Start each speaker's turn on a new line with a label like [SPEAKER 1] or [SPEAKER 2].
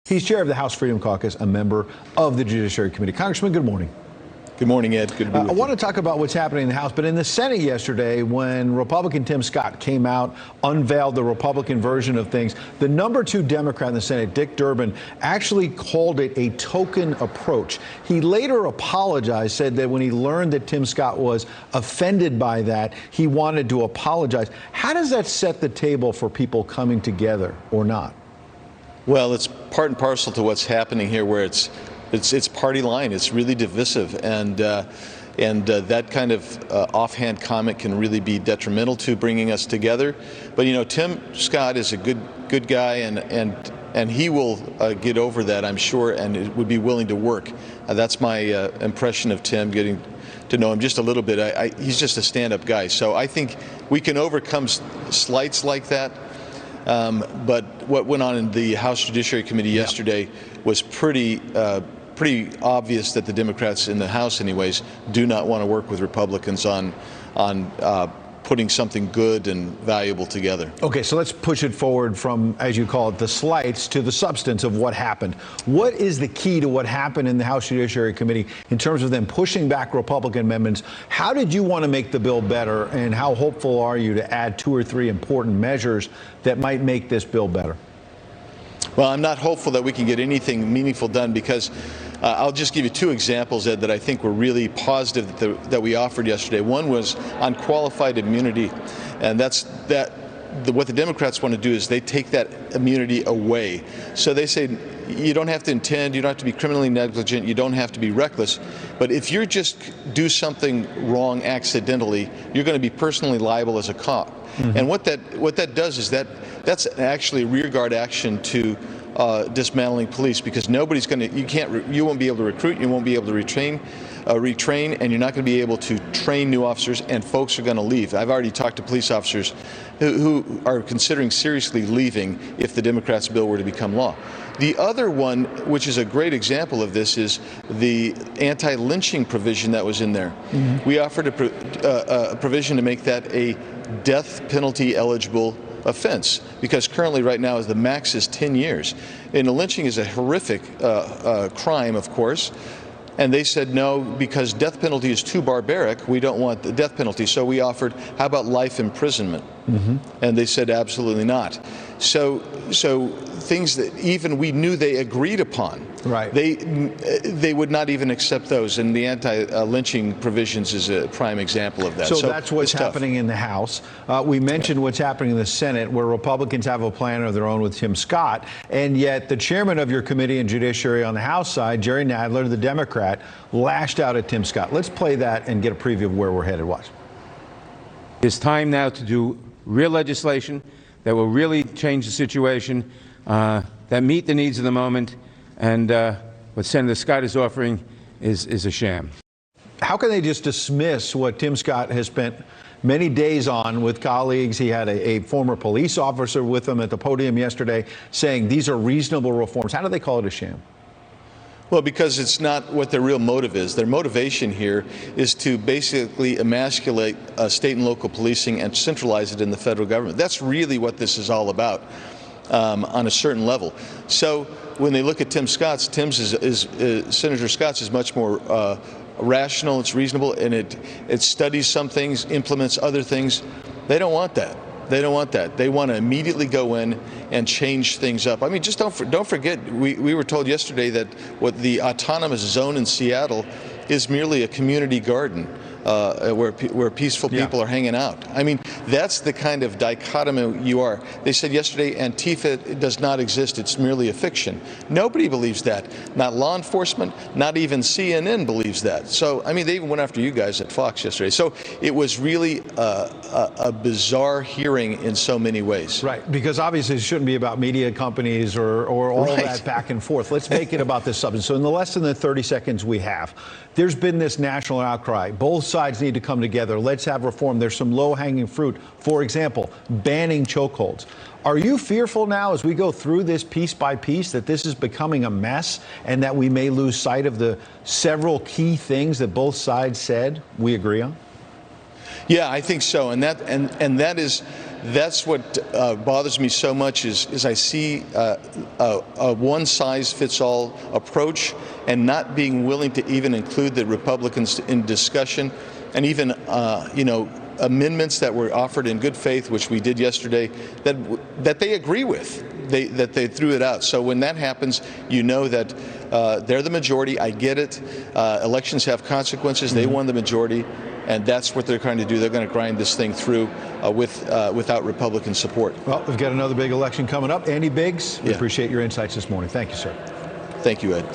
[SPEAKER 1] He's chair of the House Freedom Caucus, a member of the Judiciary Committee. Congressman, good morning.
[SPEAKER 2] Good morning, Ed. Good to be with you.
[SPEAKER 1] I want to talk about what's happening in the House, but in the Senate yesterday, when Republican Tim Scott came out, unveiled the Republican version of things, the number 2 Democrat in the Senate, Dick Durbin, actually called it a token approach. He later apologized, said that when he learned that Tim Scott was offended by that, he wanted to apologize. How does that set the table for people coming together or not?
[SPEAKER 2] Well, it's part and parcel to what's happening here, where it's party line. It's really divisive, and that kind of offhand comment can really be detrimental to bringing us together. But you know, Tim Scott is a good guy, and he will get over that, I'm sure, and would be willing to work. That's my impression of Tim, getting to know him just a little bit. He's just a stand-up guy, so I think we can overcome slights like that. But what went on in the House Judiciary Committee yesterday was pretty obvious that the Democrats in the House, anyways, do not want to work with Republicans on putting something good and valuable together.
[SPEAKER 1] Okay, so let's push it forward from, as you call it, the slights to the substance of what happened. What is the key to what happened in the House Judiciary Committee in terms of them pushing back Republican amendments? How did you want to make the bill better, and how hopeful are you to add 2 or 3 important measures that might make this bill better?
[SPEAKER 2] Well, I'm not hopeful that we can get anything meaningful done, because I'll just give you 2 examples, Ed, that I think were really positive that we offered yesterday. One was on qualified immunity, and what the Democrats want to do is they take that immunity away. So they say you don't have to intend, you don't have to be criminally negligent, you don't have to be reckless, but if you just do something wrong accidentally, you're going to be personally liable as a cop. Mm-hmm. And what that does is that's actually a rearguard action to dismantling police, because nobody's going to, you won't be able to recruit, you won't be able to retrain, and you're not going to be able to train new officers, and folks are going to leave. I've already talked to police officers who are considering seriously leaving if the Democrats' bill were to become law. The other one, which is a great example of this, is the anti-lynching provision that was in there. Mm-hmm. We offered a provision to make that a death penalty eligible offense, because currently right now the max is 10 years. And lynching is a horrific crime, of course. And they said no, because death penalty is too barbaric. We don't want the death penalty. So we offered, how about life imprisonment? Mm-hmm. And they said absolutely not. So things that even we knew they agreed upon, right? They would not even accept those. And the anti-lynching provisions is a prime example of that.
[SPEAKER 1] So that's what's happening in the House. We mentioned what's happening in the Senate, where Republicans have a plan of their own with Tim Scott, and yet the chairman of your committee and judiciary on the House side, Jerry Nadler, the Democrat, lashed out at Tim Scott. Let's play that and get a preview of where we're headed. Watch.
[SPEAKER 3] It's time now to do real legislation that will really change the situation, that meet the needs of the moment, and what Senator Scott is offering is a sham.
[SPEAKER 1] How can they just dismiss what Tim Scott has spent many days on with colleagues? He had a former police officer with him at the podium yesterday saying these are reasonable reforms. How do they call it a sham?
[SPEAKER 2] Well, because it's not what their real motive is. Their motivation here is to basically emasculate state and local policing and centralize it in the federal government. That's really what this is all about, on a certain level. So when they look at Senator Scott's is much more rational, it's reasonable, and it studies some things, implements other things. They don't want that. They don't want that. They want to immediately go in and change things up. I mean, just don't forget, we were told yesterday that what the autonomous zone in Seattle is merely a community garden where peaceful people are hanging out. I mean, that's the kind of dichotomy you are. They said yesterday Antifa does not exist, it's merely a fiction. Nobody believes that. Not law enforcement, not even CNN believes that. So, I mean, they even went after you guys at Fox yesterday. So it was really a bizarre hearing in so many ways.
[SPEAKER 1] Right, because obviously it shouldn't be about media companies or all that back and forth. Let's make it about this substance. So in the less than the 30 seconds we have, there's been this national outcry. Both sides need to come together. Let's have reform. There's some low-hanging fruit. For example, banning chokeholds. Are you fearful now, as we go through this piece by piece, that this is becoming a mess and that we may lose sight of the several key things that both sides said we agree on?
[SPEAKER 2] Yeah, I think so, and that is That's what bothers me so much is I see a one-size-fits-all approach and not being willing to even include the Republicans in discussion, and even amendments that were offered in good faith, which we did yesterday, that they agree with. That they threw it out. So when that happens, you know that they're the majority. I get it. Elections have consequences. They won the majority, and that's what they're trying to do. They're going to grind this thing through without Republican support.
[SPEAKER 1] Well, we've got another big election coming up. Andy Biggs, we appreciate your insights this morning. Thank you, sir.
[SPEAKER 2] Thank you, Ed.